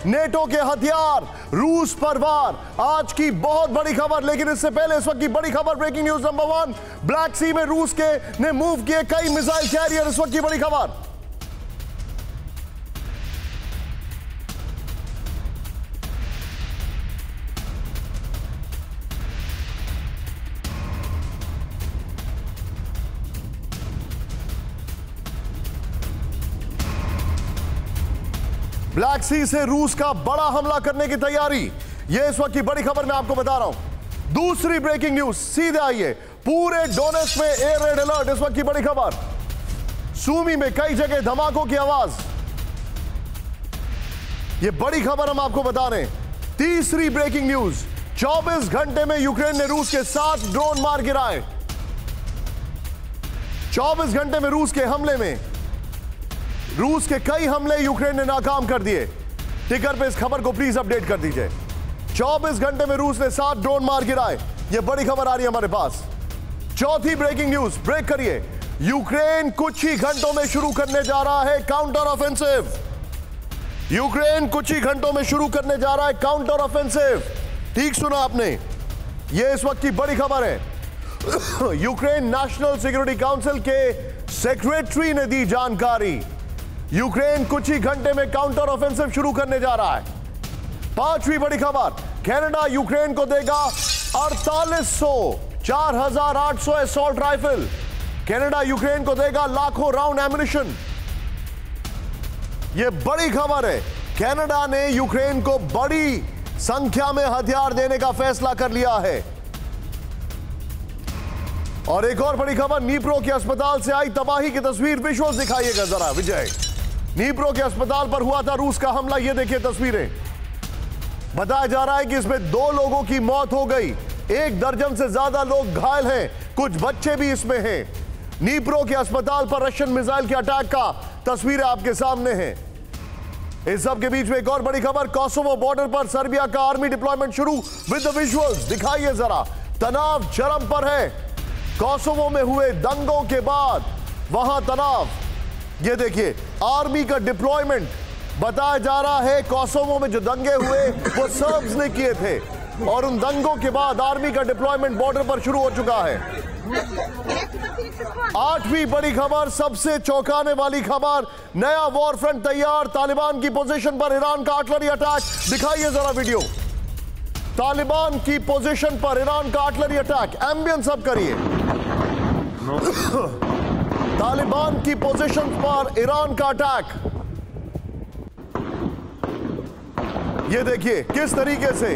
NATO के हथियार रूस पर वार, आज की बहुत बड़ी खबर। लेकिन इससे पहले इस वक्त की बड़ी खबर, ब्रेकिंग न्यूज नंबर 1, ब्लैक सी में रूस के ने मूव किए कई मिसाइल कैरियर। इस वक्त की बड़ी खबर, ब्लैक सी से रूस का बड़ा हमला करने की तैयारी, यह इस वक्त की बड़ी खबर मैं आपको बता रहा हूं। दूसरी ब्रेकिंग न्यूज, सीधे आइए, पूरे डोनेट्स्क में एयर रेड अलर्ट। इस वक्त की बड़ी खबर, सूमी में कई जगह धमाकों की आवाज, यह बड़ी खबर हम आपको बता रहे हैं। तीसरी ब्रेकिंग न्यूज, 24 घंटे में यूक्रेन ने रूस के 7 ड्रोन मार गिराए। 24 घंटे में रूस के हमले में रूस के कई हमले यूक्रेन ने नाकाम कर दिए। टिकर पे इस खबर को प्लीज अपडेट कर दीजिए। 24 घंटे में रूस ने 7 ड्रोन मार गिराए, यह बड़ी खबर आ रही है हमारे पास। चौथी ब्रेकिंग न्यूज, ब्रेक करिए, यूक्रेन कुछ ही घंटों में शुरू करने जा रहा है काउंटर ऑफेंसिव। यूक्रेन कुछ ही घंटों में शुरू करने जा रहा है काउंटर ऑफेंसिव। ठीक सुना आपने, यह इस वक्त की बड़ी खबर है। यूक्रेन नेशनल सिक्योरिटी काउंसिल के सेक्रेटरी ने दी जानकारी, यूक्रेन कुछ ही घंटे में काउंटर ऑफेंसिव शुरू करने जा रहा है। पांचवी बड़ी खबर, कनाडा यूक्रेन को देगा 4800 4800 असॉल्ट राइफल। कनाडा यूक्रेन को देगा लाखों राउंड एम्युनिशन। यह बड़ी खबर है, कनाडा ने यूक्रेन को बड़ी संख्या में हथियार देने का फैसला कर लिया है। और एक और बड़ी खबर, नीप्रो के अस्पताल से आई तबाही की तस्वीर, विजुअल्स दिखाइएगा जरा विजय। नीप्रो के अस्पताल पर हुआ था रूस का हमला, ये देखिए तस्वीरें। बताया जा रहा है कि इसमें 2 लोगों की मौत हो गई, 1 दर्जन से ज्यादा लोग घायल हैं, कुछ बच्चे भी इसमें हैं। नीप्रो के अस्पताल पर रशियन मिसाइल के अटैक का तस्वीरें आपके सामने हैं। इस सब के बीच में एक और बड़ी खबर, कोसोवो बॉर्डर पर सर्बिया का आर्मी डिप्लॉयमेंट शुरू, विद द विजुअल्स दिखाइए जरा। तनाव चरम पर है, कोसोवो में हुए दंगों के बाद वहां तनाव, ये देखिए आर्मी का डिप्लॉयमेंट। बताया जा रहा है कोसोवो में जो दंगे हुए वो सर्ब्स ने किए थे, और उन दंगों के बाद आर्मी का डिप्लॉयमेंट बॉर्डर पर शुरू हो चुका है। 8वीं बड़ी खबर, सबसे चौंकाने वाली खबर, नया वॉर फ्रंट तैयार, तालिबान की पोजीशन पर ईरान का आर्टिलरी अटैक। दिखाइए जरा वीडियो, तालिबान की पोजीशन पर ईरान का आर्टिलरी अटैक। एम्बियंस अब करिए। तालिबान की पोजीशन पर ईरान का अटैक, यह देखिए किस तरीके से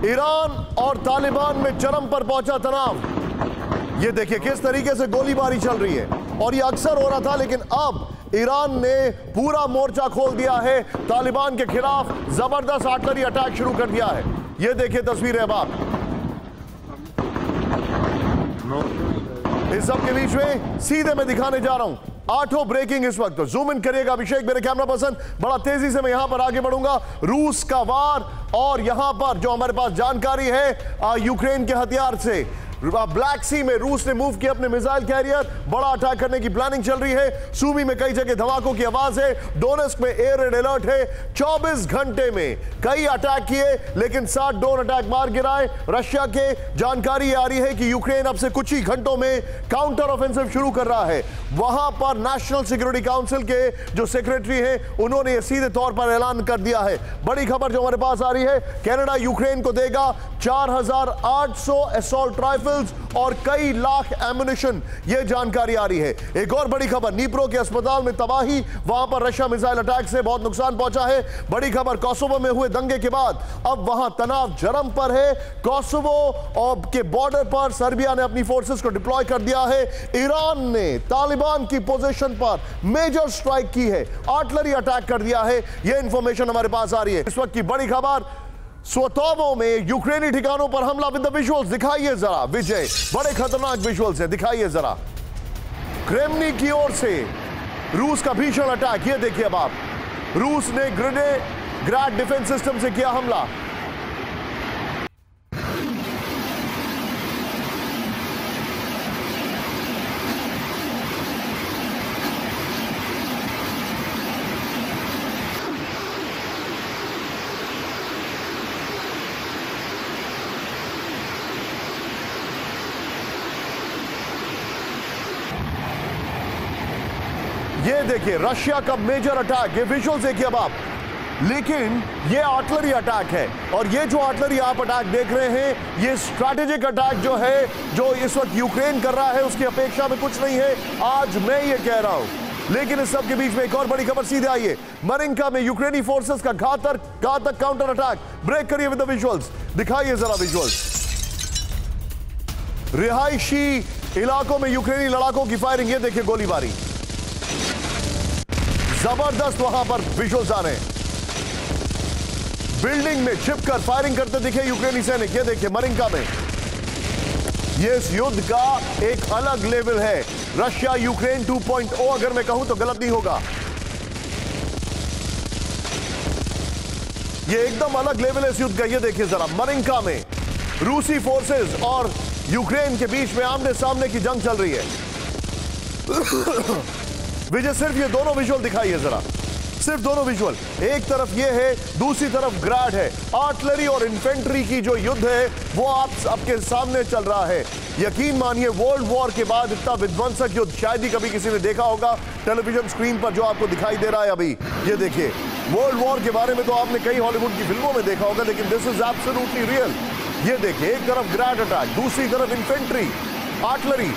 ईरान और तालिबान में चरम पर पहुंचा तनाव। यह देखिए किस तरीके से गोलीबारी चल रही है, और यह अक्सर हो रहा था, लेकिन अब ईरान ने पूरा मोर्चा खोल दिया है, तालिबान के खिलाफ जबरदस्त आर्टिलरी अटैक शुरू कर दिया है। यह देखिए तस्वीरें अब आप। इस सब के बीच में सीधे मैं दिखाने जा रहा हूं 8 ब्रेकिंग इस वक्त। जूम इन करिएगा अभिषेक, मेरे कैमरा पर्सन, बड़ा तेजी से मैं यहां पर आगे बढ़ूंगा। रूस का वार, और यहां पर जो हमारे पास जानकारी है यूक्रेन के हथियार से, ब्लैक सी में रूस ने मूव किया अपने मिसाइल कैरियर, बड़ा अटैक करने की प्लानिंग चल रही है। सूमी में कई जगह धमाकों की आवाज है, डोनेट्स्क में एयर रेड अलर्ट है। 24 घंटे में कई अटैक किए, लेकिन 7 ड्रोन अटैक मार गिराए रशिया के। जानकारी आ रही है कि यूक्रेन अब से कुछ ही घंटों में काउंटर ऑफेंसिव शुरू कर रहा है। वहां पर नेशनल सिक्योरिटी काउंसिल के जो सेक्रेटरी हैं, उन्होंने यह सीधे तौर पर ऐलान कर दिया है। बड़ी खबर जो हमारे पास आ रही है, कनाडा यूक्रेन को देगा 4800 असॉल्ट राइफल और कई लाख एम्युनिशन, यह जानकारी आ रही है। एक और बड़ी खबर, नीप्रो के अस्पताल में तबाही, वहां पर रशिया मिसाइल अटैक से बहुत नुकसान पहुंचा है। बड़ी खबर, कोसोवो में हुए दंगे के बाद अब वहां तनाव चरम पर है। कोसोवो के बॉर्डर पर सर्बिया ने अपनी फोर्सेस को डिप्लॉय कर दिया है। ईरान ने तालिबान की पोजीशन पर मेजर स्ट्राइक की है, आर्टिलरी अटैक कर दिया है। यह इंफॉर्मेशन हमारे पास आ रही है। इस वक्त की बड़ी खबर, स्वतोवो में यूक्रेनी ठिकानों पर हमला, विद द विजुअल्स दिखाइए जरा विजय, बड़े खतरनाक विजुअल्स है, दिखाइए जरा। क्रेमनी की ओर से रूस का भीषण अटैक, ये देखिए अब आप, रूस ने ग्रेड डिफेंस सिस्टम से किया हमला। ये देखिए रशिया का मेजर अटैक, ये विजुअल्स देखिए अब आप। लेकिन ये आर्टिलरी अटैक है, और ये जो आर्टिलरी आप अटैक देख रहे हैं, ये स्ट्रैटेजिक अटैक जो है, जो इस वक्त यूक्रेन कर रहा है, उसकी अपेक्षा में कुछ नहीं है, आज मैं ये कह रहा हूं। लेकिन इस सब के बीच में एक और बड़ी खबर सीधे आई है। मरिंका में यूक्रेनी फोर्सेस का घातक काउंटर अटैक। ब्रेक करिए विद द विजुअल्स, दिखाइए जरा विजुअल्स। रिहायशी इलाकों में यूक्रेनी लड़ाकों की फायरिंग, ये देखिए गोलीबारी, जबरदस्त वहां पर विजुअल्स आ रहे हैं। बिल्डिंग में छिपकर फायरिंग करते दिखे यूक्रेनी सैनिक, ये देखिए मरिंका में। ये इस युद्ध का एक अलग लेवल है, रशिया यूक्रेन 2.0 अगर मैं कहूं तो गलत नहीं होगा। ये एकदम अलग लेवल है इस युद्ध का। ये देखिए जरा मरिंका में रूसी फोर्सेस और यूक्रेन के बीच में आमने सामने की जंग चल रही है। विजय सिर्फ ये दोनों विजुअल दिखाइए जरा, सिर्फ दोनों विजुअल। एक तरफ ये है, दूसरी तरफ ग्राड है। आर्टिलरी और इन्फेंट्री की जो युद्ध है वो आप सबके सामने चल रहा है। यकीन मानिए वर्ल्ड वॉर के बाद इतना विध्वंसक युद्ध शायद ही कभी किसी ने देखा होगा। टेलीविजन स्क्रीन पर जो आपको दिखाई दे रहा है अभी, ये देखिए। वर्ल्ड वॉर के बारे में तो आपने कई हॉलीवुड की फिल्मों में देखा होगा, लेकिन दिस इज एब्सोल्युटली रियल। ये देखिए, एक तरफ ग्राड अटैक, दूसरी तरफ इन्फेंट्री, आर्टिलरी,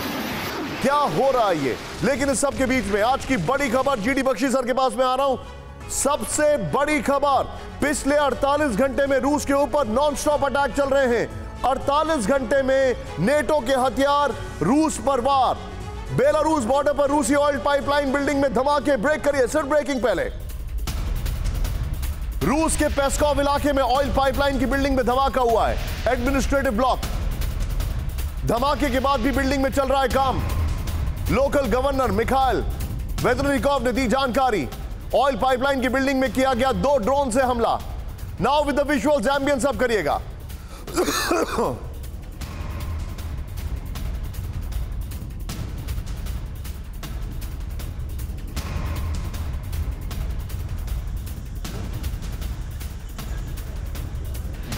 क्या हो रहा है ये। लेकिन इस सब के बीच में आज की बड़ी खबर, जीडी बख्शी सर के पास में आ रहा हूं। सबसे बड़ी खबर, पिछले 48 घंटे में रूस के ऊपर नॉनस्टॉप अटैक चल रहे हैं। 48 घंटे में नेटो के हथियार रूस पर वार। बेलारूस बॉर्डर पर रूसी ऑयल पाइपलाइन बिल्डिंग में धमाके। ब्रेक करिए, सिर्फ ब्रेकिंग पहले। रूस के पेस्कॉव इलाके में ऑयल पाइपलाइन की बिल्डिंग में धमाका हुआ है, एडमिनिस्ट्रेटिव ब्लॉक। धमाके के बाद भी बिल्डिंग में चल रहा है काम। लोकल गवर्नर मिखाइल वेदरनिकोव ने दी जानकारी। ऑयल पाइपलाइन की बिल्डिंग में किया गया 2 ड्रोन से हमला। Now with the visuals, ambience अब करिएगा।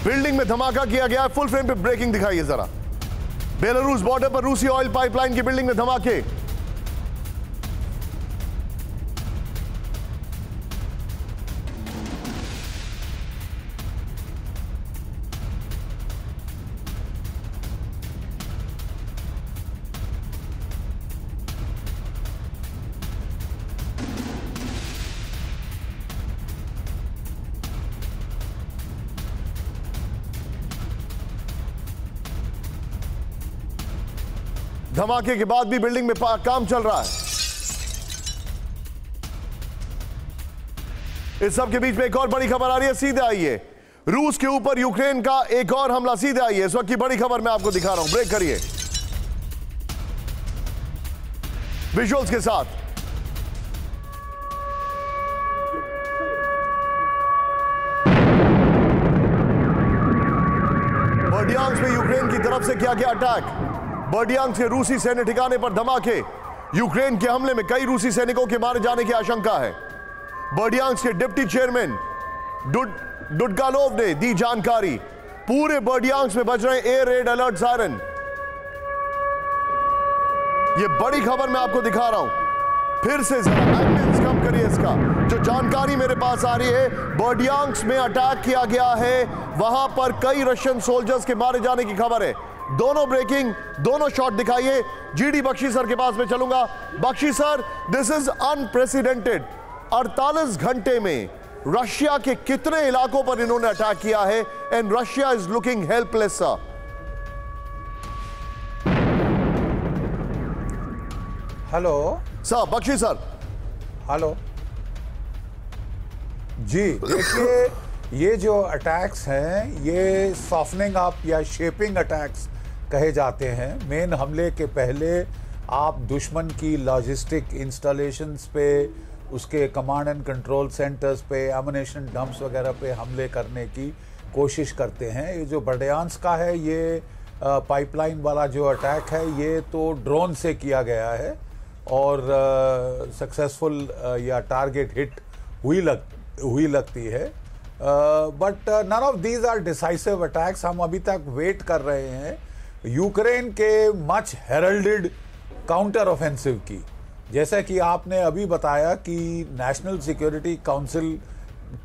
बिल्डिंग में धमाका किया गया, फुल फ्रेम पे ब्रेकिंग दिखाइए जरा। बेलारूस बॉर्डर पर रूसी ऑयल पाइपलाइन की बिल्डिंग में धमाके। धमाके के बाद भी बिल्डिंग में काम चल रहा है। इस सब के बीच में एक और बड़ी खबर आ रही है, सीधे आइए। रूस के ऊपर यूक्रेन का एक और हमला, सीधे आइए। इस वक्त की बड़ी खबर मैं आपको दिखा रहा हूं, ब्रेक करिए विजुअल्स के साथ। बर्डियांस्क में यूक्रेन की तरफ से किया गया अटैक। बर्डियांस्क के रूसी सैन्य ठिकाने पर धमाके। यूक्रेन के हमले में कई रूसी सैनिकों के मारे जाने की आशंका है। बर्डियांस्क के डिप्टी चेयरमैन डुडगालोव ने दी जानकारी। पूरे बर्डियांस्क में बज रहे एयर रेड अलर्ट सायरन। ये बड़ी खबर मैं आपको दिखा रहा हूं। फिर से एम्बियंस कम करिए इसका। जो जानकारी मेरे पास आ रही है, बर्डियांस्क में अटैक किया गया है, वहां पर कई रशियन सोल्जर्स के मारे जाने की खबर है। दोनों ब्रेकिंग, दोनों शॉट दिखाइए। जीडी बख्शी सर के पास में चलूंगा। Bakshi sir, this is unprecedented. 48 घंटे में रशिया के कितने इलाकों पर इन्होंने अटैक किया है, and Russia is looking helpless sir. Hello sir, Bakshi sir. Hello ji, देखिए ये जो अटैक्स हैं ये सॉफ्टनिंग अप या शेपिंग अटैक्स कहे जाते हैं। मेन हमले के पहले आप दुश्मन की लॉजिस्टिक इंस्टॉलेशंस पे, उसके कमांड एंड कंट्रोल सेंटर्स पे, एमुनेशन डंप्स वगैरह पे हमले करने की कोशिश करते हैं। ये जो बर्डियांस्क का है, ये पाइपलाइन वाला जो अटैक है, ये तो ड्रोन से किया गया है और सक्सेसफुल या टारगेट हिट हुई लगती है। But none of these are decisive attacks. हम अभी तक वेट कर रहे हैं यूक्रेन के मच हेरल्डेड काउंटर ऑफेंसिव की। जैसा कि आपने अभी बताया कि नेशनल सिक्योरिटी काउंसिल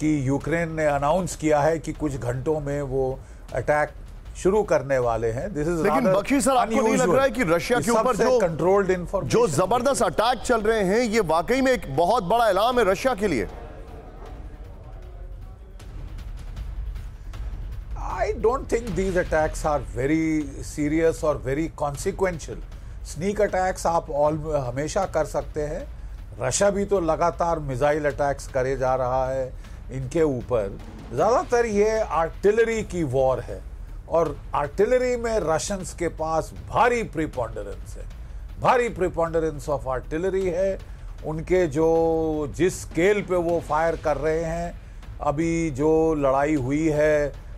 की यूक्रेन ने अनाउंस किया है कि कुछ घंटों में वो अटैक शुरू करने वाले हैं। दिस इज लेकिन बख्शी सर, आपको नहीं लग रहा है कि रशिया के ऊपर जो कंट्रोल्ड इंफॉर्मेशन, जो जबरदस्त अटैक चल रहे हैं, ये वाकई में एक बहुत बड़ा ऐलान है रशिया के लिए? I don't think these attacks are very serious or very consequential. Sneak attacks आप हमेशा कर सकते हैं। रशिया भी तो लगातार मिसाइल अटैक्स करे जा रहा है इनके ऊपर। ज़्यादातर ये आर्टिलरी की वॉर है और आर्टिलरी में रशियंस के पास भारी प्रिपोंडरेंस है, भारी प्रिपोंडरेंस ऑफ आर्टिलरी है। उनके जिस स्केल पे वो फायर कर रहे हैं, अभी जो लड़ाई हुई है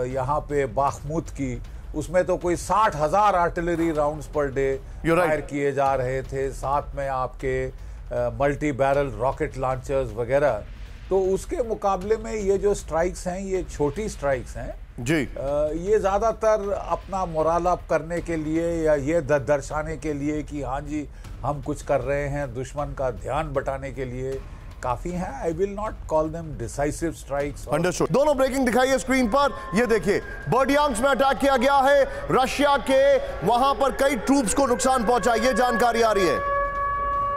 यहाँ पे बाखमुत की, उसमें तो कोई 60,000 artillery rounds per day fire किए जा रहे थे, साथ में आपके मल्टी बैरल रॉकेट लॉन्चर्स वगैरह। तो उसके मुकाबले में ये जो स्ट्राइक्स हैं, ये छोटी स्ट्राइक्स हैं जी। ये ज़्यादातर अपना मोरल अप करने के लिए या ये दर्शाने के लिए कि हाँ जी हम कुछ कर रहे हैं, दुश्मन का ध्यान बटाने के लिए काफी हैं। I will not call them decisive strikes. Understood. दोनों ब्रेकिंग दिखाइए स्क्रीन पर। ये देखिए, बर्डियांस्क में अटैक किया गया है, रशिया के वहां पर कई ट्रूप्स को नुकसान पहुंचा, ये जानकारी आ रही है।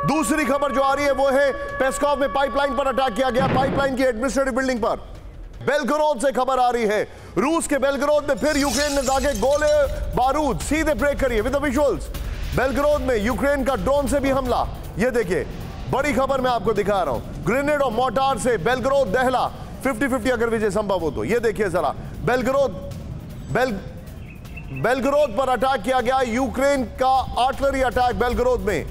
दूसरी खबर जो आ रही है वो है पेस्कॉव में पाइपलाइन पर अटैक किया गया, पाइपलाइन की एडमिनिस्ट्रेटिव बिल्डिंग पर। बेलगरोद से खबर आ रही है, रूस के बेलगरोद में फिर यूक्रेन ने दागे गोले बारूद। सीधे ब्रेक करिए विद द विजुअल्स। बेलगरोद में यूक्रेन का ड्रोन से भी हमला। ये देखिए, बड़ी खबर मैं आपको दिखा रहा हूं, ग्रेनेड और मोर्टार से बेलगरोद दहला। 50-50 अगर विजय संभव हो तो। ये देखिए जरा, बेलगरोद पर अटैक किया गया, यूक्रेन का आर्टिलरी अटैक बेलगरोद में।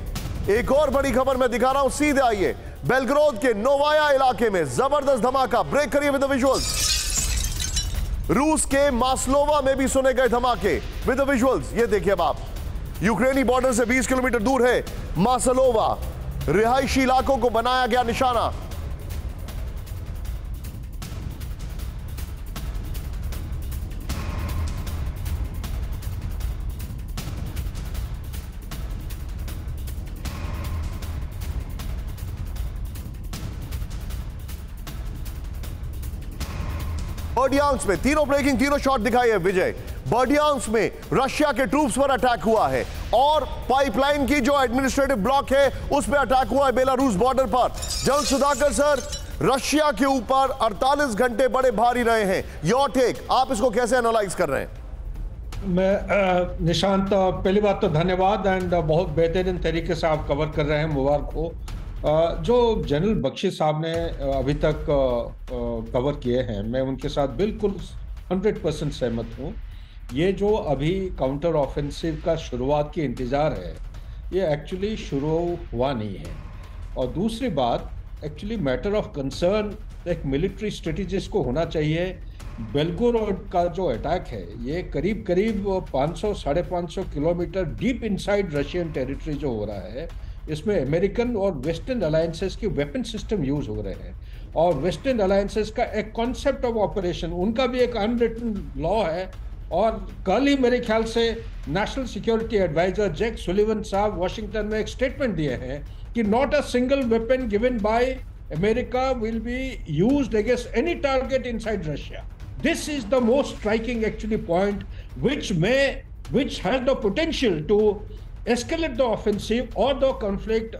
एक और बड़ी खबर मैं दिखा रहा हूं, सीधे आइए। बेलगरोद के नोवाया इलाके में जबरदस्त धमाका। ब्रेक करिए विद द विजुअल्स। रूस के मास्लोवा में भी सुने गए धमाके विद द विजुअल्स। ये देखिए अब आप, यूक्रेनी बॉर्डर से 20 किलोमीटर दूर है मास्लोवा, रिहायशी इलाकों को बनाया गया निशाना। बर्डियांस्क में तीनों ब्रेकिंग, तीनों शॉट दिखाई है विजय। बर्डियांस्क में रशिया के ट्रूप्स पर अटैक हुआ है और पाइपलाइन की जो एडमिनिस्ट्रेटिव ब्लॉक है उस पर अटैक हुआ है बेलारूस बॉर्डर पर। जनरल सुधाकर सर, रशिया के ऊपर 48 घंटे बड़े भारी रहे हैं, योर टेक, आप इसको कैसे एनालाइज कर रहे हैं? मैं निशांत, पहली बात तो धन्यवाद एंड बहुत बेहतरीन तरीके से आप कवर कर रहे हैं, मुबारक हो। जो जनरल बख्शी साहब ने अभी तक कवर किए हैं, मैं उनके साथ बिल्कुल 100% सहमत हूँ। ये जो अभी काउंटर ऑफेंसिव का शुरुआत की इंतज़ार है, ये एक्चुअली शुरू हुआ नहीं है। और दूसरी बात, एक्चुअली मैटर ऑफ कंसर्न एक मिलिट्री स्ट्रेटेजिस्ट को होना चाहिए। बेलगोरोड का जो अटैक है, ये करीब करीब 500-550 kilometre deep inside Russian territory जो हो रहा है, इसमें अमेरिकन और वेस्टर्न अलायंसेस के वेपन सिस्टम यूज हो रहे हैं। और वेस्टर्न अलायंसेस का एक कॉन्सेप्ट ऑफ ऑपरेशन, उनका भी एक अनरिटन लॉ है। और कल ही मेरे ख्याल से national security adviser Jack Sullivan साहब वाशिंगटन में एक स्टेटमेंट दिए हैं कि not a single weapon given by America will be used against any target inside Russia. This is the most striking actually point which has the potential to escalate the offensive or the conflict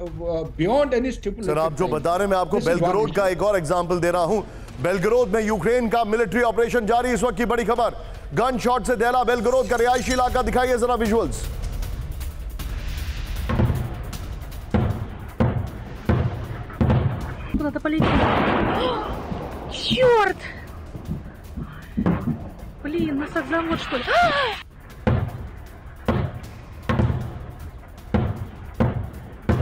beyond any stipulated. Sir, आप जो बता रहे हैं, मैं आपको बेलगरोड का एक और एग्जांपल दे रहा हूं। बेलगरोड में यूक्रेन का मिलिट्री ऑपरेशन जारी। इस वक्त की बड़ी खबर, गन शॉट से दहला बेलगरोद का रिहायशी इलाका। दिखाइए जरा विजुअल्स। Куда-то полетел. Черт! Блин, нас взорвут, что ли?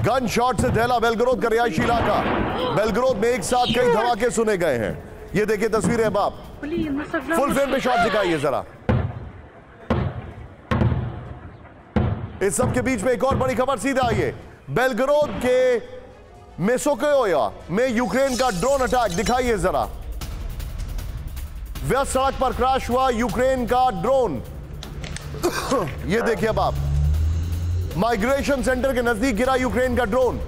गन शॉट से दहला बेलगरोद का रिहायशी इलाका। बेलगरोद में एक साथ कई धमाके सुने गए हैं। ये देखिए तस्वीरें अब आप, फुल फ्रेम पे शॉट दिखाइए जरा। इस सब के बीच में एक और बड़ी खबर, सीधा आइए। बेलगरोद के मेसोकोया में यूक्रेन का ड्रोन अटैक। दिखाइए जरा, व्यस्त सड़क पर क्रैश हुआ यूक्रेन का ड्रोन। ये देखिए अब आप, माइग्रेशन सेंटर के नजदीक गिरा यूक्रेन का ड्रोन।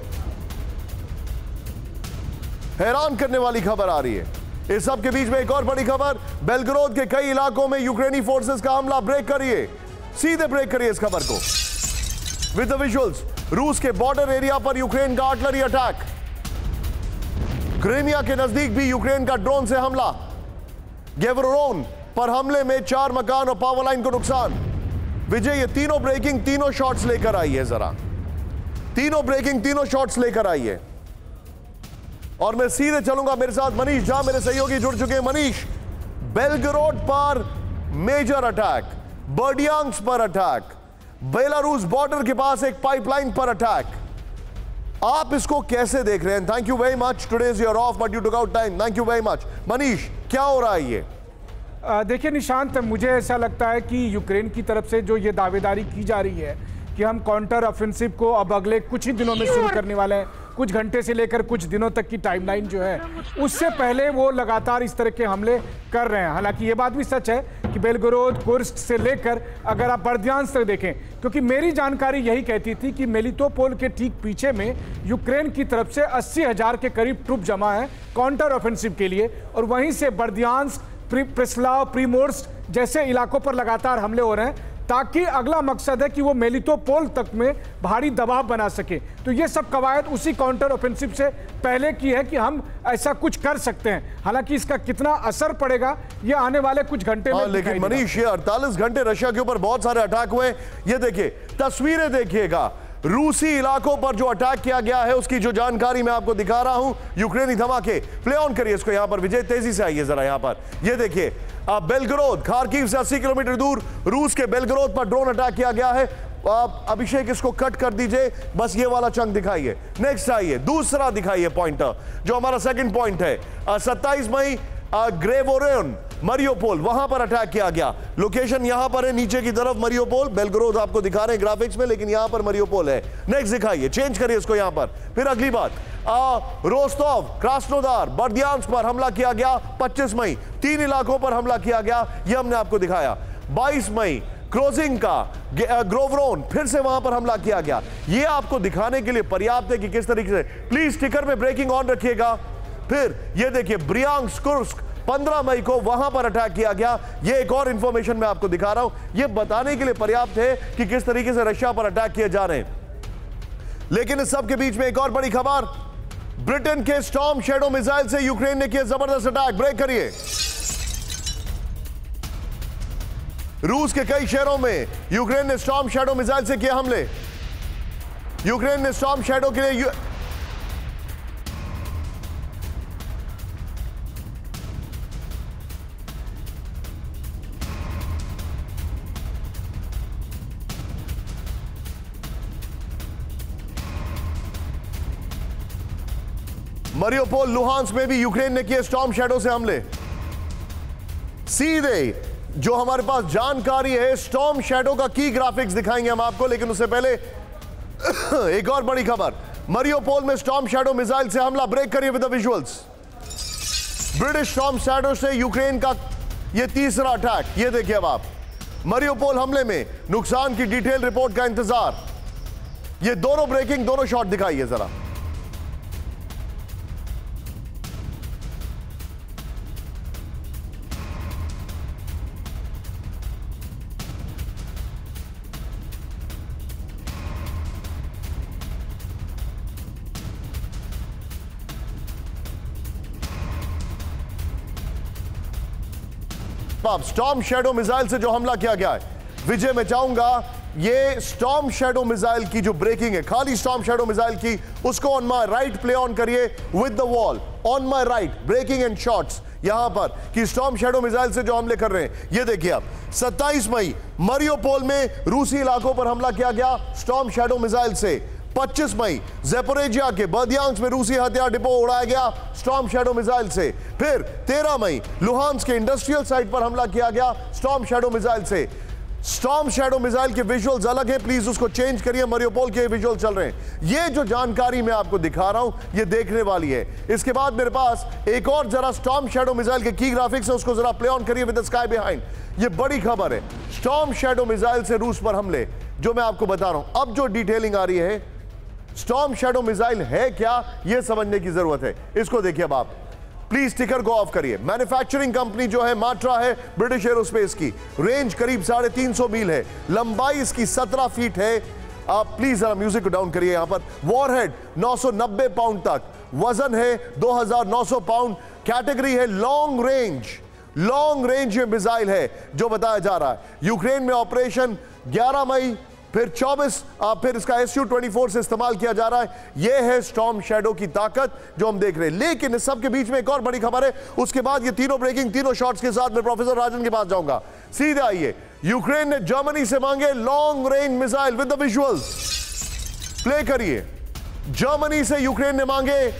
हैरान करने वाली खबर आ रही है। इस सब के बीच में एक और बड़ी खबर, बेलग्रोद के कई इलाकों में यूक्रेनी फोर्सेस का हमला। ब्रेक करिए, सीधे ब्रेक करिए इस खबर को विद द विजुअल्स। रूस के बॉर्डर एरिया पर यूक्रेन का आर्टिलरी अटैक। क्रीमिया के नजदीक भी यूक्रेन का ड्रोन से हमला। गेवरोन पर हमले में 4 मकान और पावर लाइन को नुकसान। विजय, ये तीनों ब्रेकिंग, तीनों शॉट्स लेकर आई है। जरा तीनों ब्रेकिंग, तीनों शॉट्स लेकर आई है। और मैं सीधे चलूंगा, मेरे साथ मनीष झा मेरे सहयोगी जुड़ चुके हैं। मनीष, बेलग्रोड पर मेजर अटैक, बर्डियांस्क पर अटैक, बेलारूस बॉर्डर के पास एक पाइपलाइन पर अटैक, आप इसको कैसे देख रहे हैं? Thank you very much, today is your of but you took out time, thank you very much. Manish, क्या हो रहा है ये? देखिए निशांत, मुझे ऐसा लगता है कि यूक्रेन की तरफ से जो ये दावेदारी की जा रही है कि हम काउंटर ऑफेंसिव को अब अगले कुछ ही दिनों में शुरू करने वाले हैं, कुछ घंटे से लेकर कुछ दिनों तक की टाइमलाइन जो है, उससे पहले वो लगातार इस तरह के हमले कर रहे हैं। हालांकि ये बात भी सच है कि बेलगोरोद, कुर्स्क से लेकर अगर आप बर्दियांस्क तक देखें, क्योंकि मेरी जानकारी यही कहती थी कि मेलिटोपोल के ठीक पीछे में यूक्रेन की तरफ से 80,000 के करीब ट्रुप जमा है काउंटर ऑफेंसिव के लिए, और वहीं से बर्दियांस्क, प्रिस्लाव, प्रीमोर्स्क जैसे इलाकों पर लगातार हमले हो रहे हैं, ताकि अगला मकसद है कि वो मेलिटोपोल तक में भारी दबाव बना सके। तो ये सब कवायद उसी काउंटर ऑफेंसिव से पहले की है कि हम ऐसा कुछ कर सकते हैं। हालांकि इसका कितना असर पड़ेगा ये आने वाले कुछ घंटे में। लेकिन मनीष, ये 48 घंटे रशिया के ऊपर बहुत सारे अटैक हुए। ये देखिए, तस्वीरें देखिएगा, रूसी इलाकों पर जो अटैक किया गया है उसकी जो जानकारी मैं आपको दिखा रहा हूं। यूक्रेनी धमाके, प्ले ऑन करिए इसको यहां पर। विजय, तेजी से आइए जरा यहां पर। ये देखिए, बेलग्रोद, खार्किव से 80 किलोमीटर दूर रूस के बेलग्रोद पर ड्रोन अटैक किया गया है। अभिषेक, इसको कट कर दीजिए, बस ये वाला चंक दिखाइए। नेक्स्ट आइए, दूसरा दिखाइए पॉइंटर, जो हमारा सेकंड पॉइंट है। 27 मई ग्रेवोरेन, मरियोपोल, वहां पर अटैक किया गया। लोकेशन यहां पर है, नीचे की तरफ मरियोपोल, बेलग्रोद आपको दिखा रहे हैं ग्राफिक्स में, लेकिन यहां पर मरियोपोल है। नेक्स्ट दिखाइए, चेंज करिए इसको यहां पर। फिर अगली बात, रोस्तोव, क्रास्नोदार, बर्दियांस्क पर हमला किया गया 25 मई। 3 इलाकों पर हमला किया गया, यह हमने आपको दिखाया। 22 मई क्रोजिंग का ग्रोवरोन, फिर से वहां पर हमला किया गया। यह आपको दिखाने के लिए पर्याप्त है कि किस तरीके से। प्लीज स्टिकर में ब्रेकिंग ऑन रखिएगा। फिर ये देखिए, ब्रियांस्क, कुर्स्क, 15 मई को वहां पर अटैक किया गया। ये एक और इंफॉर्मेशन मैं आपको दिखा रहा हूं, ये बताने के लिए पर्याप्त है कि किस तरीके से रशिया पर अटैक किए जा रहे हैं। लेकिन इस सब के बीच में एक और बड़ी खबर, ब्रिटेन के स्टॉर्म शैडो मिसाइल से यूक्रेन ने किया जबरदस्त अटैक। ब्रेक करिए। रूस के कई शहरों में यूक्रेन ने स्टॉर्म शैडो मिसाइल से किए हमले। यूक्रेन ने स्टॉर्म शैडो के लिए मरियोपोल, लुहांस्क में भी यूक्रेन ने किए स्टॉर्म शैडो से हमले। सीधे जो हमारे पास जानकारी है, स्टॉर्म शैडो का की ग्राफिक्स दिखाएंगे हम आपको, लेकिन उससे पहले एक और बड़ी खबर, मरियोपोल में स्टॉर्म शैडो मिसाइल से हमला। ब्रेक करिए with the visuals. British storm shadow से यूक्रेन का यह तीसरा अटैक। यह देखिए अब आप, मरियोपोल हमले में नुकसान की डिटेल रिपोर्ट का इंतजार। ये दोनों ब्रेकिंग, दोनों शॉट दिखाइए जरा। स्टॉर्म शैडो मिसाइल से जो हमला किया गया है, विजय मैं चाहूंगा ये स्टॉर्म शैडो मिसाइल की जो ब्रेकिंग है, खाली स्टॉर्म शैडो मिसाइल की, उसको on my right play on करिए with the wall. On my right, breaking and shots यहां पर कि स्टॉर्म शैडो मिसाइल से जो हमले कर रहे हैं। ये देखिए आप, 27 मई मरियोपोल में रूसी इलाकों पर हमला किया गया स्टॉर्म शैडो मिसाइल से। 25 मई ज़ेपोरिजिया के बर्दियांस्क में रूसी हथियार डिपो उड़ाया गया स्टॉर्म शैडो मिसाइल से। फिर 13 मई लुहांस्क के इंडस्ट्रियल साइट पर हमला किया गया स्टॉर्म शैडो मिसाइल से। स्टॉर्म शैडो मिसाइल के विजुअल्स अलग हैं, प्लीज उसको चेंज करिए। मरियोपोल के विजुअल चल रहे हैं। ये जो जानकारी मैं आपको दिखा रहा हूं ये देखने वाली है। इसके बाद मेरे पास एक और जरा स्टॉर्म शैडो मिसाइल के की ग्राफिक्स है, उसको जरा प्ले ऑन करिए विद द स्काई बिहाइंड। ये बड़ी खबर है, स्टॉर्म शैडो मिसाइल से रूस पर हमले। जो मैं आपको बता रहा हूं। अब जो डिटेलिंग आ रही है, स्टॉर्म शैडो मिसाइल है क्या, यह समझने की जरूरत है। इसको देखिए अब आप, प्लीज स्टिकर को ऑफ करिए। मैन्युफैक्चरिंग कंपनी जो है माट्रा है, ब्रिटिश एरोस्पेस की। रेंज करीब 350 मील है, लंबाई इसकी 17 फीट है। आप प्लीज जरा म्यूजिक को डाउन करिए यहां पर। वॉरहेड 990 पाउंड तक, वजन है 2900 पाउंड। कैटेगरी है लॉन्ग रेंज ये मिसाइल है जो बताया जा रहा है। यूक्रेन में ऑपरेशन 11 मई, फिर 24, फिर इसका Su-24 से इस्तेमाल किया जा रहा है। यह है स्टॉर्म शैडो की ताकत जो हम देख रहे हैं। लेकिन इस सब के बीच में एक और बड़ी खबर है। उसके बाद ये तीनों ब्रेकिंग, तीनों शॉट्स के साथ मैं प्रोफेसर राजन के पास जाऊंगा। सीधे आइए, यूक्रेन ने जर्मनी से मांगे long range missile with the visuals. Play करिए। जर्मनी से यूक्रेन ने मांगे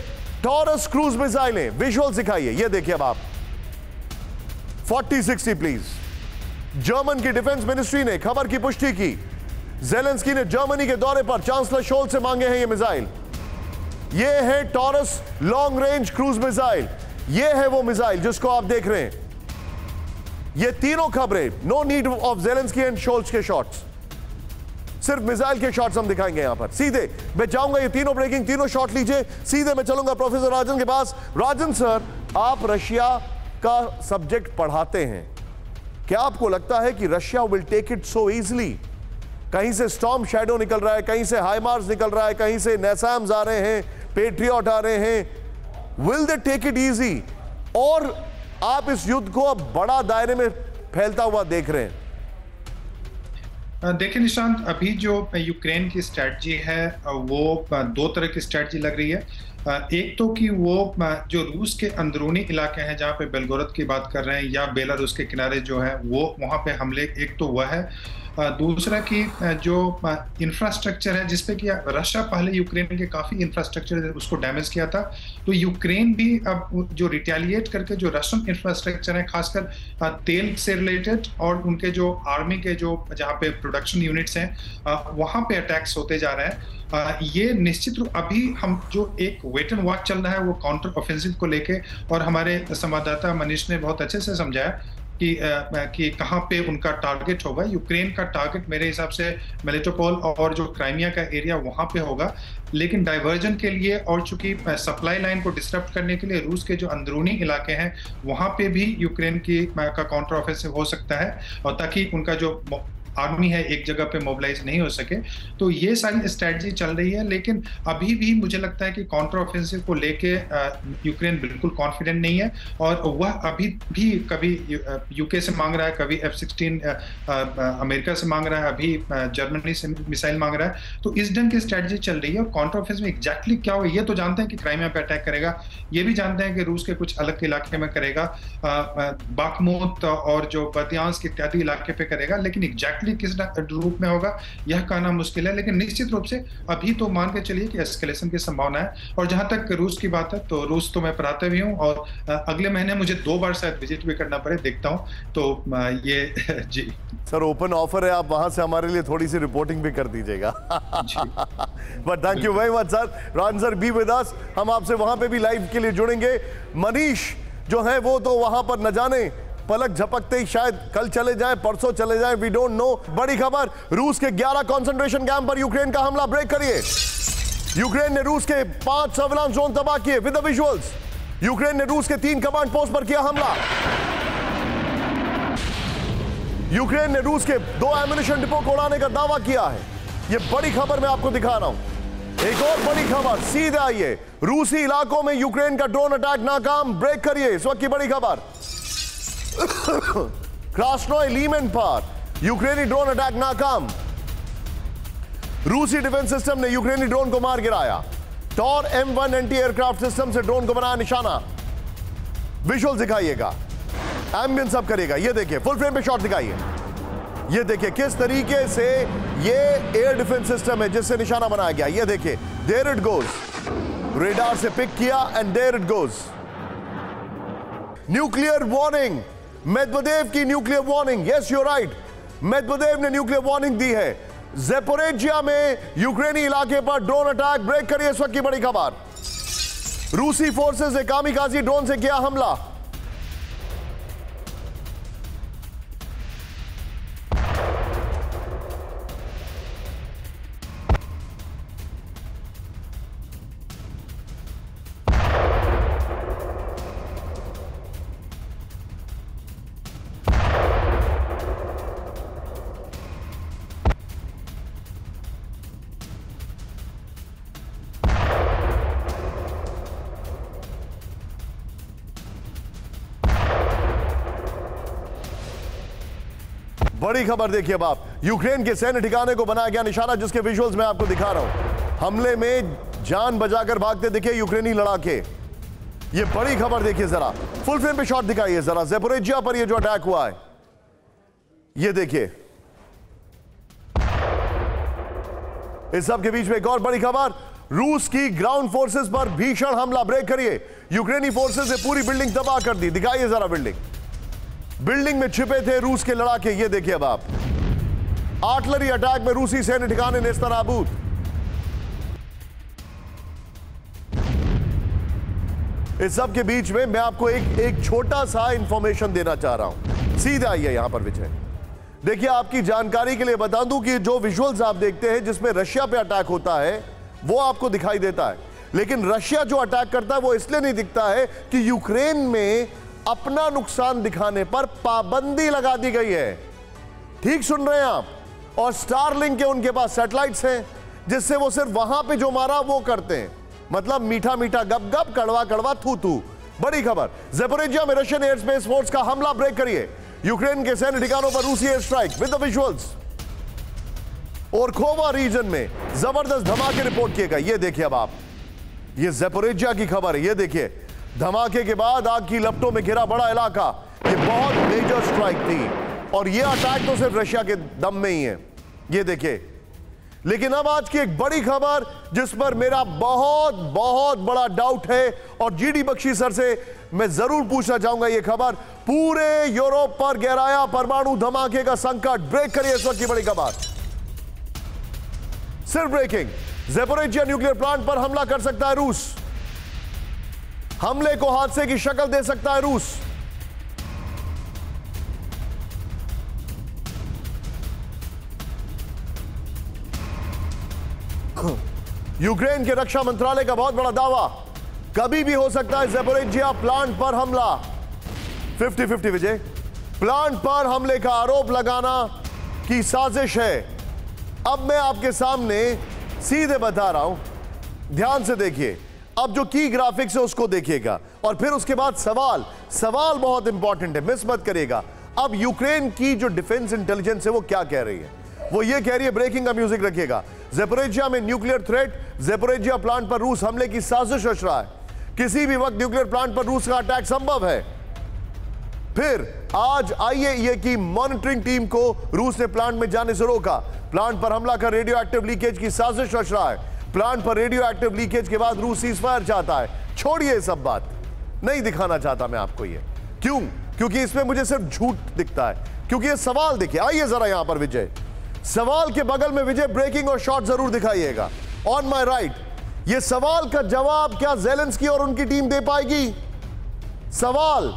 टॉरस क्रूज मिसाइलें, विजुअल्स दिखाइए। ये देखिए अब आप 4060 प्लीज। जर्मन की डिफेंस मिनिस्ट्री ने खबर की पुष्टि की। ज़ेलेंस्की ने जर्मनी के दौरे पर चांसलर शोल्ज से मांगे हैं ये मिसाइल। ये है taurus long range cruise missile. ये है वो मिसाइल जिसको आप देख रहे हैं। ये तीनों खबरें, no need of Zelensky and Scholz के शॉट्स, सिर्फ मिसाइल के शॉट्स हम दिखाएंगे यहां पर। सीधे मैं जाऊंगा, ये तीनों ब्रेकिंग, तीनों शॉट लीजिए। सीधे मैं चलूंगा प्रोफेसर राजन के पास। राजन सर, आप रशिया का सब्जेक्ट पढ़ाते हैं, क्या आपको लगता है कि Russia will take it so easily? कहीं से स्टॉर्म शैडो निकल रहा है, कहीं से हाइमार्स निकल रहा है, कहीं से नेसाम्स आ रहे हैं, पेट्रियट आ रहे हैं। Will they take it easy? और आप इस युद्ध को अब बड़ा दायरे में फैलता हुआ देख रहे हैं। देखिए निशांत, अभी जो यूक्रेन की स्ट्रैटेजी है वो दो तरह की स्ट्रैटेजी लग रही है। एक तो कि वो जो रूस के अंदरूनी इलाके हैं जहाँ पे बेलगोरद की बात कर रहे हैं या बेलारूस के किनारे जो है वो वहाँ पे हमले, एक तो वह है। दूसरा कि जो इंफ्रास्ट्रक्चर है जिसपे कि रशिया पहले यूक्रेन के काफ़ी इंफ्रास्ट्रक्चर उसको डैमेज किया था, तो यूक्रेन भी अब जो रिटेलिएट करके जो रशियन इंफ्रास्ट्रक्चर है खासकर तेल से रिलेटेड और उनके जो आर्मी के जो जहाँ पे प्रोडक्शन यूनिट्स हैं वहाँ पे अटैक्स होते जा रहे हैं। ये निश्चित रूप अभी हम जो एक वेट एंड वॉच चल रहा है वो काउंटर ऑफेंसिव को लेके, और हमारे संवाददाता मनीष ने बहुत अच्छे से समझाया कि कहाँ पे उनका टारगेट होगा। यूक्रेन का टारगेट मेरे हिसाब से मेलिटोपोल और जो क्राइमिया का एरिया वहाँ पे होगा, लेकिन डाइवर्जन के लिए और चूंकि सप्लाई लाइन को डिस्टर्ब करने के लिए रूस के जो अंदरूनी इलाके हैं वहाँ पे भी यूक्रेन का काउंटर ऑफेंसिव हो सकता है, और ताकि उनका जो आर्मी है एक जगह पे मोबिलाइज नहीं हो सके। तो ये सारी स्ट्रैटेजी चल रही है, लेकिन अभी भी मुझे लगता है कि काउंटर ऑफेंसिव को लेके यूक्रेन बिल्कुल कॉन्फिडेंट नहीं है, और वह अभी भी कभी यूके से मांग रहा है, कभी F-16 अमेरिका से मांग रहा है, अभी जर्मनी से मिसाइल मांग रहा है। तो इस ढंग की स्ट्रैटेजी चल रही है, और काउंटर ऑफेंसिव एग्जैक्टली क्या हो ये तो जानते हैं कि क्राइमिया पे अटैक करेगा, ये भी जानते हैं कि रूस के कुछ अलग इलाके में करेगा, बाखमुत और जो बर्दियांस्क इत्यादि इलाके पे करेगा, लेकिन एग्जैक्टली किस रूप में होगा यह कहना मुश्किल है। लेकिन निश्चित रूप से अभी तो मान के चलिए कि एस्केलेशन की संभावना है। और जहां तक रूस की बात है तो रूस तो मैं पढ़ाते भी हूं, और अगले महीने मुझे 2 बार शायद विजिट भी करना पड़े, देखता हूं। तो ये जी सर ओपन ऑफर है, आप वहां से हमारे लिए थोड़ी सी रिपोर्टिंग भी कर दीजिएगा। But thank you very much sir. Rajan sir be with us, हम आपसे वहां पे भी लाइव के लिए जुड़ेंगे। मनीष जो है वो तो वहां पर न जाने पलक झपकते ही शायद कल चले जाएं, परसों चले जाएं, वी डोंट नो। बड़ी खबर, रूस के 11 कंसंट्रेशन कैंप पर यूक्रेन का हमला। ब्रेक करिए। यूक्रेन ने रूस के 5 सर्विलांस जोन तबाह किए विद द विजुअल्स। यूक्रेन ने रूस के 3 कमांड पोस्ट पर किया हमला। यूक्रेन ने रूस के 2 एम्युनिशन डिपो को उड़ाने का दावा किया है। यह बड़ी खबर मैं आपको दिखा रहा हूं। एक और बड़ी खबर, सीधे आइए। रूसी इलाकों में यूक्रेन का ड्रोन अटैक नाकाम। ब्रेक करिए, इस वक्त की बड़ी खबर। क्रास्नोय लीमन पर यूक्रेनी ड्रोन अटैक नाकाम। रूसी डिफेंस सिस्टम ने यूक्रेनी ड्रोन को मार गिराया। Tor M1 anti aircraft system से ड्रोन को बनाया निशाना। विजुअल दिखाइएगा, एम्बियंस सब करेगा। ये देखिए, फुल फ्रेम पे शॉट दिखाइए। ये देखिए किस तरीके से ये एयर डिफेंस सिस्टम है जिससे निशाना बनाया गया। ये देखिए, देयर इट गोज, रेडार से पिक किया and there it goes. Nuclear warning, Medvedev की nuclear warning. Yes you right, Medvedev ने न्यूक्लियर वार्निंग दी है। ज़ेपोरिजिया में यूक्रेनी इलाके पर ड्रोन अटैक। ब्रेक करिए, इस वक्त की बड़ी खबर। रूसी फोर्सेस ने कामिकाजी ड्रोन से किया हमला। बड़ी खबर देखिए अब आप, यूक्रेन के सैन्य ठिकाने को बनाया गया निशाना, जिसके विजुअल्स मैं आपको दिखा रहा हूं। हमले में जान बचाकर भागते दिखे यूक्रेनी लड़ाके। ये बड़ी खबर देखिए जरा, फुल फ्रेम पे शॉट दिखाइए जरा, ज़ैपोरिज्जिया पर ये जो अटैक हुआ है, ये देखिए। इस सब के बीच में एक और बड़ी खबर, रूस की ग्राउंड फोर्सेस पर भीषण हमला। ब्रेक करिए, यूक्रेनी फोर्सेस ने पूरी बिल्डिंग तबाह कर दी। दिखाइए जरा बिल्डिंग में छिपे थे रूस के लड़ाके। ये देखिए अब आप, आर्टिलरी अटैक में रूसी सैन्य ठिकाने नेस्तनाबूद। इस सब के बीच में मैं आपको एक छोटा सा इंफॉर्मेशन देना चाह रहा हूं। सीधे आइए यहां पर विजय। देखिए, आपकी जानकारी के लिए बता दूं कि जो विजुअल्स आप देखते हैं जिसमें रशिया पे अटैक होता है वो आपको दिखाई देता है, लेकिन रशिया जो अटैक करता है वो इसलिए नहीं दिखता है कि यूक्रेन में अपना नुकसान दिखाने पर पाबंदी लगा दी गई है। ठीक सुन रहे हैं आप। और स्टारलिंक के उनके पास सैटेलाइट्स हैं जिससे वो सिर्फ वहां पे जो मारा वो करते हैं, मतलब मीठा मीठा गप गप, कड़वा कड़वा थू थू। बड़ी खबर, ज़ैपोरिज्जिया में रशियन एयर स्पेस फोर्स का हमला। ब्रेक करिए, यूक्रेन के सैन्य ठिकानों पर रूसी air strike with the visuals. और खोवा रीजन में जबरदस्त धमाके रिपोर्ट किए गए। ये देखिए अब आप, ये ज़ैपोरिज्जिया की खबर है। ये देखिए, धमाके के बाद आग की लपटों में घिरा बड़ा इलाका। ये बहुत मेजर स्ट्राइक थी और ये अटैक तो सिर्फ रशिया के दम में ही है। ये देखिए, लेकिन अब आज की एक बड़ी खबर जिस पर मेरा बहुत बहुत बड़ा डाउट है और जीडी बख्शी सर से मैं जरूर पूछना चाहूंगा। ये खबर, पूरे यूरोप पर गहराया परमाणु धमाके का संकट। ब्रेक करिए इस वक्त की बड़ी खबर, सिर्फ ब्रेकिंग। ज़ैपोरिज्जिया न्यूक्लियर प्लांट पर हमला कर सकता है रूस। हमले को हादसे की शक्ल दे सकता है रूस। यूक्रेन के रक्षा मंत्रालय का बहुत बड़ा दावा, कभी भी हो सकता है ज़ैपोरिज्जिया प्लांट पर हमला। 50-50 विजय। प्लांट पर हमले का आरोप लगाना की साजिश है। अब मैं आपके सामने सीधे बता रहा हूं, ध्यान से देखिए। अब जो की ग्राफिक्स है उसको देखिएगा और फिर उसके बाद सवाल बहुत इंपॉर्टेंट है, मिस मत करिएगा। अब यूक्रेन की जो डिफेंस इंटेलिजेंस है वो क्या कह रही है? वो ये कह रही है, ब्रेकिंग का म्यूजिक रखिएगा, ज़ैपोरिज्जिया में न्यूक्लियर थ्रेट, ज़ैपोरिज्जिया प्लांट पर रूस हमले की साजिश रच रहा है। किसी भी वक्त न्यूक्लियर प्लांट पर रूस का अटैक संभव है। फिर आज आईएईए की मॉनिटरिंग टीम को रूस ने प्लांट में जाने से रोका। प्लांट पर हमला कर रेडियो एक्टिव लीकेज की साजिश रच रहा है। प्लांट पर रेडियो एक्टिव लीकेज के बाद रूस सीजफायर चाहता है। छोड़िए सब बात, नहीं दिखाना चाहता मैं आपको ये। क्यों? क्योंकि इसमें मुझे सिर्फ झूठ दिखता है। क्योंकि ये सवाल देखिए, आइए जरा यहां पर विजय, सवाल के बगल में विजय ब्रेकिंग और शॉट जरूर दिखाइएगा। ऑन माय राइट, ये सवाल का जवाब क्या ज़ेलेंस्की और उनकी टीम दे पाएगी? सवाल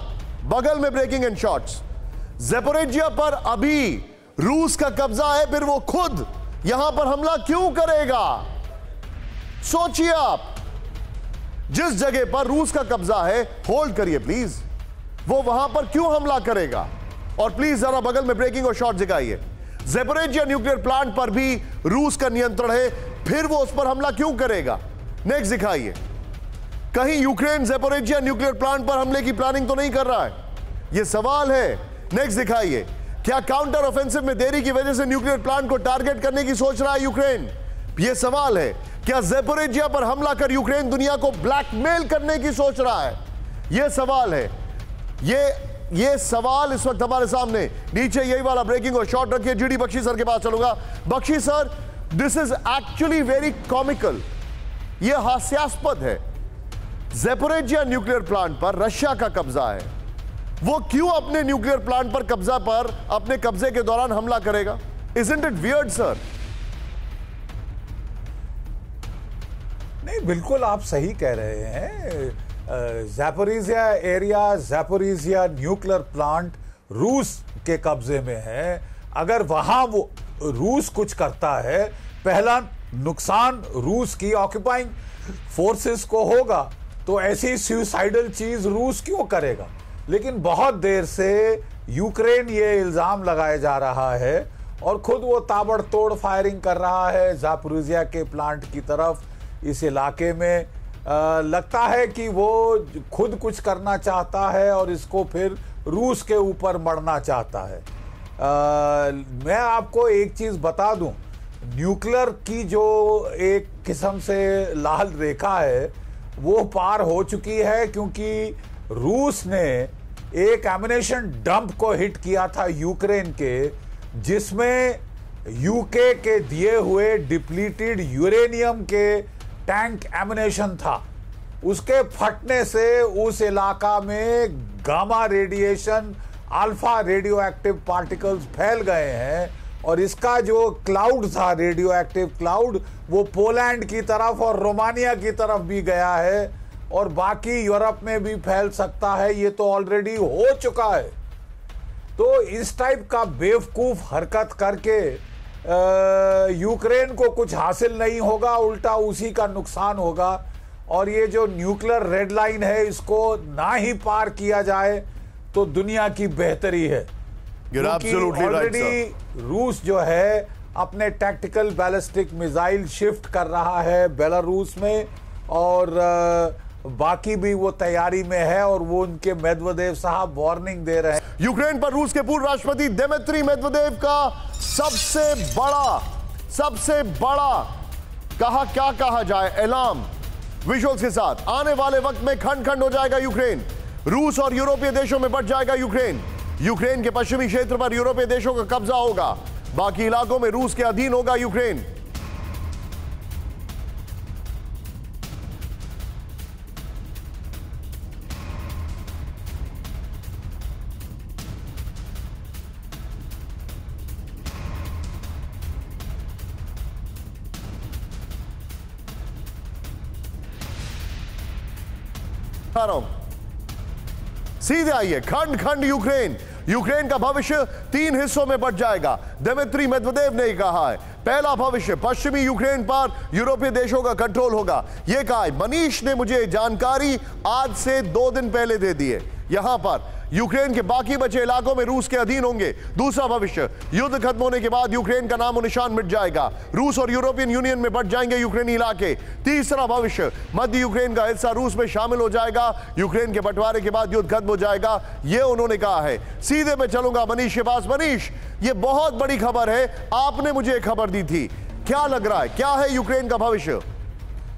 बगल में ब्रेकिंग एंड शॉट्स। ज़ैपोरिज्जिया पर अभी रूस का कब्जा है, फिर वो खुद यहां पर हमला क्यों करेगा? सोचिए आप, जिस जगह पर रूस का कब्जा है, होल्ड करिए प्लीज, वो वहां पर क्यों हमला करेगा? और प्लीज जरा बगल में ब्रेकिंग और शॉट दिखाइए। ज़ैपोरिज्जिया न्यूक्लियर प्लांट पर भी रूस का नियंत्रण है, फिर वो उस पर हमला क्यों करेगा? नेक्स्ट दिखाइए। कहीं यूक्रेन ज़ैपोरिज्जिया न्यूक्लियर प्लांट पर हमले की प्लानिंग तो नहीं कर रहा है? यह सवाल है। नेक्स्ट दिखाइए। क्या काउंटर ऑफेंसिव में देरी की वजह से न्यूक्लियर प्लांट को टारगेट करने की सोच रहा है यूक्रेन? यह सवाल है। क्या ज़ैपोरिज्जिया पर हमला कर यूक्रेन दुनिया को ब्लैकमेल करने की सोच रहा है? यह सवाल है। ये सवाल इस वक्त हमारे सामने। नीचे यही वाला ब्रेकिंग और शॉट रखिए। जीडी बख्शी सर के पास चलूंगा। Bakshi sir, this is actually very comical, यह हास्यास्पद है। ज़ैपोरिज्जिया न्यूक्लियर प्लांट पर रशिया का कब्जा है, वो क्यों अपने न्यूक्लियर प्लांट पर अपने कब्जे के दौरान हमला करेगा? Isn't it weird, sir? नहीं, बिल्कुल आप सही कह रहे हैं। ज़ैपोरिज्जिया एरिया, ज़ैपोरिज्जिया न्यूक्लियर प्लांट रूस के कब्जे में है। अगर वहां वो रूस कुछ करता है, पहला नुकसान रूस की ऑक्यूपाइंग फोर्सेस को होगा, तो ऐसी सुसाइडल चीज रूस क्यों करेगा? लेकिन बहुत देर से यूक्रेन ये इल्जाम लगाया जा रहा है और खुद वो ताबड़तोड़ फायरिंग कर रहा है ज़ैपोरिज्जिया के प्लांट की तरफ। इस इलाके में लगता है कि वो खुद कुछ करना चाहता है और इसको फिर रूस के ऊपर मढ़ना चाहता है। मैं आपको एक चीज बता दूं, न्यूक्लियर की जो एक किस्म से लाल रेखा है वो पार हो चुकी है, क्योंकि रूस ने एक एमिनेशन डंप को हिट किया था यूक्रेन के, जिसमें यूके के दिए हुए डिप्लीटेड यूरेनियम के टैंक एमिनेशन था। उसके फटने से उस इलाका में gamma radiation, alpha radio active particles फैल गए हैं, और इसका जो क्लाउड था, रेडियो एक्टिव क्लाउड, वो पोलैंड की तरफ और रोमानिया की तरफ भी गया है, और बाकी यूरोप में भी फैल सकता है। ये तो ऑलरेडी हो चुका है। तो इस टाइप का बेवकूफ हरकत करके यूक्रेन को कुछ हासिल नहीं होगा, उल्टा उसी का नुकसान होगा। और ये जो न्यूक्लियर रेड लाइन है, इसको ना ही पार किया जाए तो दुनिया की बेहतरी है। ऑलरेडी रूस जो है अपने टैक्टिकल बैलिस्टिक मिसाइल शिफ्ट कर रहा है बेलारूस में, और बाकी भी वो तैयारी में है, और वो उनके मेदवेदेव साहब वार्निंग दे रहे हैं। यूक्रेन पर रूस के पूर्व राष्ट्रपति दिमित्री मेदवेदेव का सबसे बड़ा क्या कहा जाए ऐलान विजुअल्स के साथ। आने वाले वक्त में खंड खंड हो जाएगा यूक्रेन, रूस और यूरोपीय देशों में बट जाएगा यूक्रेन। यूक्रेन के पश्चिमी क्षेत्र पर यूरोपीय देशों का कब्जा होगा, बाकी इलाकों में रूस के अधीन होगा यूक्रेन। सीधे आइए, खंड खंड यूक्रेन का भविष्य 3 हिस्सों में बंट जाएगा, दिमित्री मेदवेदेव ने कहा है। पहला भविष्य पश्चिमी यूक्रेन पर यूरोपीय देशों का कंट्रोल होगा, यह कहा है। मनीष ने मुझे जानकारी आज से 2 दिन पहले दे दी है। यहां पर यूक्रेन के बाकी बचे इलाकों में रूस के अधीन होंगे। दूसरा भविष्य, युद्ध खत्म होने के बाद यूक्रेन का नाम और निशान मिट जाएगा, रूस और यूरोपियन यूनियन में बंट जाएंगे यूक्रेनी इलाके। तीसरा भविष्य, मध्य यूक्रेन का हिस्सा रूस में शामिल हो जाएगा, यूक्रेन के बंटवारे के बाद युद्ध खत्म हो जाएगा, यह उन्होंने कहा है। सीधे मैं चलूंगा मनीष के पास। मनीष, यह बहुत बड़ी खबर है, आपने मुझे खबर दी थी, क्या लग रहा है, क्या है यूक्रेन का भविष्य?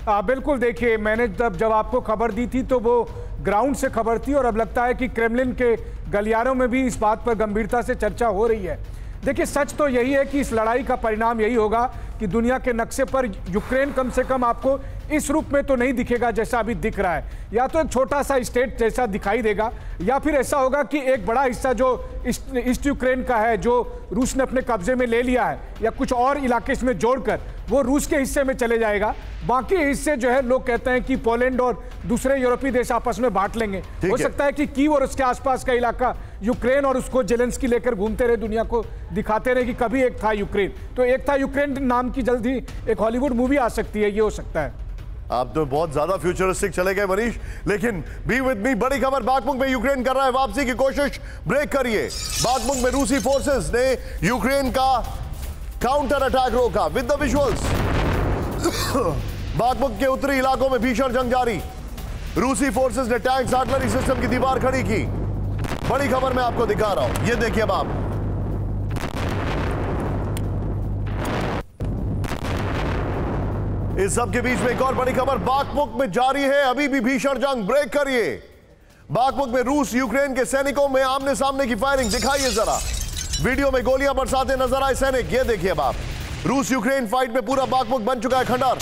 बिल्कुल, देखिए, मैंने जब आपको खबर दी थी तो वो ग्राउंड से खबर थी, और अब लगता है कि क्रेमलिन के गलियारों में भी इस बात पर गंभीरता से चर्चा हो रही है। देखिए, सच तो यही है कि इस लड़ाई का परिणाम यही होगा कि दुनिया के नक्शे पर यूक्रेन कम से कम आपको इस रूप में तो नहीं दिखेगा जैसा अभी दिख रहा है। या तो एक छोटा सा स्टेट जैसा दिखाई देगा, या फिर ऐसा होगा कि एक बड़ा हिस्सा जो ईस्ट यूक्रेन का है, जो रूस ने अपने कब्जे में ले लिया है, या कुछ और इलाके इसमें जोड़कर वो रूस के हिस्से में चले जाएगा। बाकी हिस्से जो है, लोग कहते हैं कि पोलैंड और दूसरे यूरोपीय देश आपस में बांट लेंगे। हो सकता है कि कीव और उसके आसपास का इलाका यूक्रेन, और उसको जेलेंस्की लेकर घूमते रहे, दुनिया को दिखाते रहे कि कभी एक था यूक्रेन। तो एक था यूक्रेन नाम की जल्दी एक हॉलीवुड मूवी आ सकती है, ये हो सकता है। आप तो बहुत ज्यादा फ्यूचरिस्टिक चले गए मनीष, लेकिन बी विद मी, बड़ी खबर, बाखमुख में यूक्रेन कर रहा है वापसी की कोशिश, ब्रेक करिए। बाखमुख में रूसी फोर्सेस ने यूक्रेन का काउंटर अटैक रोका विद द विजुअल्स। बाखमुख के उत्तरी इलाकों में भीषण जंग जारी, रूसी फोर्सेस ने टैंक्स, आर्टिलरी सिस्टम की दीवार खड़ी की। बड़ी खबर मैं आपको दिखा रहा हूं, ये देखिए अब आप। इस सब के बीच में एक और बड़ी खबर बाखमुख में जारी है, अभी भी भीषण जंग, ब्रेक करिए। बाखमुख में रूस यूक्रेन के सैनिकों में आमने सामने की फायरिंग, दिखाइए जरा वीडियो में। गोलियां बरसाते नजर आए सैनिक, ये देखिए अब आप। रूस यूक्रेन फाइट में पूरा बाखमुख बन चुका है खंडर।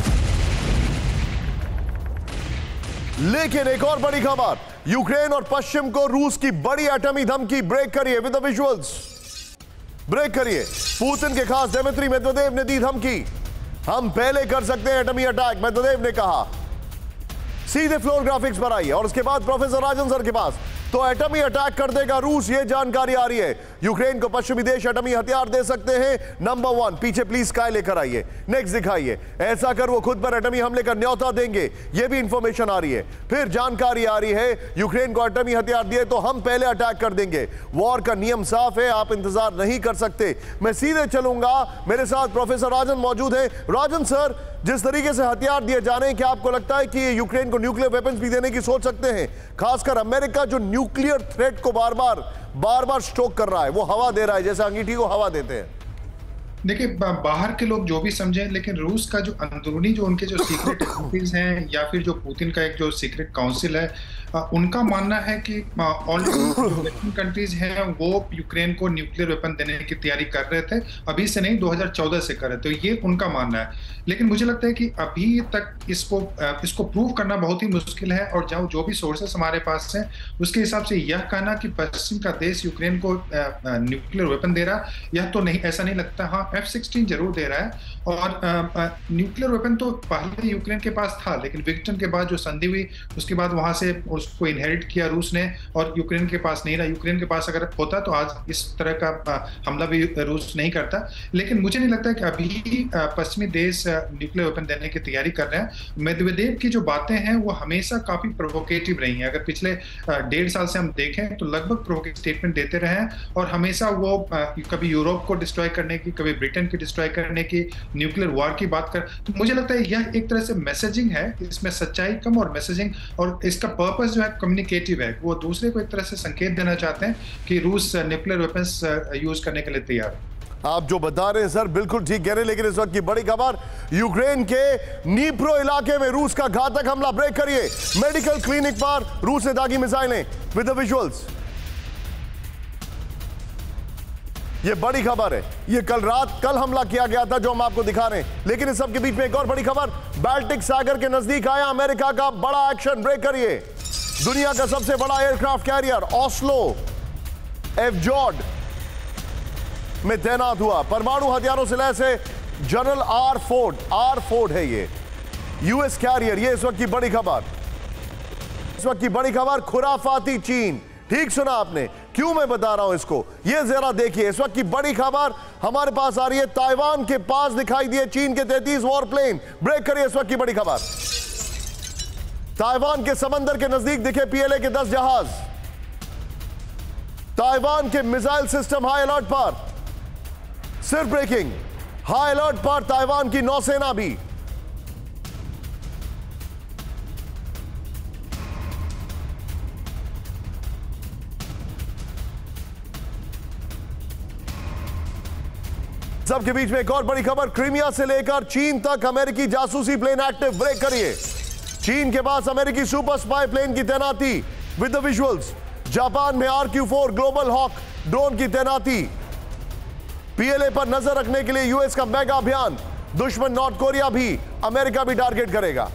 लेकिन एक और बड़ी खबर, यूक्रेन और पश्चिम को रूस की बड़ी एटमी धमकी, ब्रेक करिए विद द विजुअल्स, ब्रेक करिए। पुतिन के खास दिमित्री मेदवेदेव ने दी धमकी, हम पहले कर सकते हैं एटमी अटैक, मेदवेदेव ने कहा। सीधे फ्लोर ग्राफिक्स पर आइए, और उसके बाद प्रोफेसर राजन सर के पास। तो एटमी अटैक कर देगा रूस, ये जानकारी आ रही है। यूक्रेन को पश्चिमी देश एटमी हथियार दे सकते हैं, नंबर 1। पीछे प्लीज स्काई लेकर आइए, नेक्स्ट दिखाइए। ऐसा कर वो खुद पर एटमी हमले का न्योता देंगे, ये भी इंफॉर्मेशन आ रही है। फिर जानकारी आ रही है यूक्रेन को एटमी हथियार दिए तो हम पहले अटैक कर देंगे। वॉर का नियम साफ है, आप इंतजार नहीं कर सकते। मैं सीधे चलूंगा, मेरे साथ प्रोफेसर राजन मौजूद है। राजन सर, जिस तरीके से हथियार दिए जा रहे हैं, क्या आपको लगता है कि ये यूक्रेन को न्यूक्लियर वेपन्स भी देने की सोच सकते हैं? खासकर अमेरिका जो न्यूक्लियर थ्रेट को बार बार स्ट्रोक कर रहा है, वो हवा दे रहा है जैसे अंगीठी को हवा देते हैं। देखिए, बाहर के लोग जो भी समझें, लेकिन रूस का जो अंदरूनी जो उनके जो सीक्रेट एजेंसीज हैं या फिर जो पुतिन का एक जो सीक्रेट काउंसिल है, उनका मानना है कि ऑलरेडी कंट्रीज हैं वो यूक्रेन को न्यूक्लियर वेपन देने की तैयारी कर रहे थे, अभी से नहीं 2014 से कर रहे थे, तो ये उनका मानना है। लेकिन मुझे लगता है कि अभी तक इसको प्रूव करना बहुत ही मुश्किल है, और जो भी सोर्सेस हमारे पास हैं उसके हिसाब से यह कहना कि पश्चिम का देश यूक्रेन को न्यूक्लियर वेपन दे रहा, यह तो नहीं, ऐसा नहीं लगता। हाँ, F-16 जरूर दे रहा है, और न्यूक्लियर वेपन तो पहले यूक्रेन के पास था, लेकिन विक्टन के बाद जो संधि हुई उसके बाद वहां से उसको इनहेरिट किया रूस ने, और यूक्रेन के पास नहीं रहा। यूक्रेन के पास अगर होता तो आज इस तरह का हमला भी रूस नहीं करता। लेकिन मुझे नहीं लगता कि अभी पश्चिमी देश न्यूक्लियर वेपन देने की तैयारी कर रहे हैं। मेदवेदेव की जो बातें हैं वो हमेशा काफी प्रोवोकेटिव रही हैं। अगर पिछले 1.5 साल से हम देखें तो लगभग प्रोवोकेटिव स्टेटमेंट देते रहे हैं, और हमेशा वो कभी यूरोप को डिस्ट्रॉय करने की, कभी ब्रिटेन की डिस्ट्रॉय करने की, न्यूक्लियर वॉर की बात कर। तो मुझे लगता है यह एक तरह से मैसेजिंग है, इसमें सच्चाई कम और मैसेजिंग, और इसका पर्पस जो है कम्युनिकेटिव है। वो दूसरे को एक तरह से संकेत देना चाहते हैं कि रूस न्यूक्लियर वेपन्स यूज करने के लिए तैयार है। आप जो बता रहे हैं सर बिल्कुल ठीक कह रहे हैं, लेकिन इस वक्त की बड़ी खबर, यूक्रेन के नीप्रो इलाके में रूस का घातक हमला। ब्रेक करिए। मेडिकल क्लिनिक पर रूस ने दागी मिसाइलें, विद द विजुअल्स। ये बड़ी खबर है, ये कल हमला किया गया था जो हम आपको दिखा रहे हैं। लेकिन इस सब के बीच में एक और बड़ी खबर, बाल्टिक सागर के नजदीक आया अमेरिका का बड़ा एक्शन। ब्रेक करिए। दुनिया का सबसे बड़ा एयरक्राफ्ट कैरियर ऑस्लो एफजॉर्ड में तैनात हुआ। परमाणु हथियारों से लैस है जनरल आर फोर्ड है ये यूएस कैरियर। ये इस वक्त की बड़ी खबर, इस वक्त की बड़ी खबर। खुराफाती चीन, ठीक सुना आपने। क्यों मैं बता रहा हूं इसको, ये जरा देखिए। इस वक्त की बड़ी खबर हमारे पास आ रही है, ताइवान के पास दिखाई दिए चीन के 33 वॉरप्लेन। ब्रेक करिए। इस वक्त की बड़ी खबर, ताइवान के समंदर के नजदीक दिखे पीएलए के 10 जहाज। ताइवान के मिसाइल सिस्टम हाई अलर्ट पर। सिर्फ ब्रेकिंग, हाई अलर्ट पर ताइवान की नौसेना भी। सबके बीच में एक और बड़ी खबर, क्रीमिया से लेकर चीन तक अमेरिकी जासूसी प्लेन एक्टिव। ब्रेक करिए। चीन के पास अमेरिकी सुपर स्पाई प्लेन की तैनाती, विद द विजुअल्स। जापान में RQ-4 ग्लोबल हॉक ड्रोन की तैनाती। पीएलए पर नजर रखने के लिए यूएस का मेगा अभियान। दुश्मन नॉर्थ कोरिया भी अमेरिका भी टारगेट करेगा।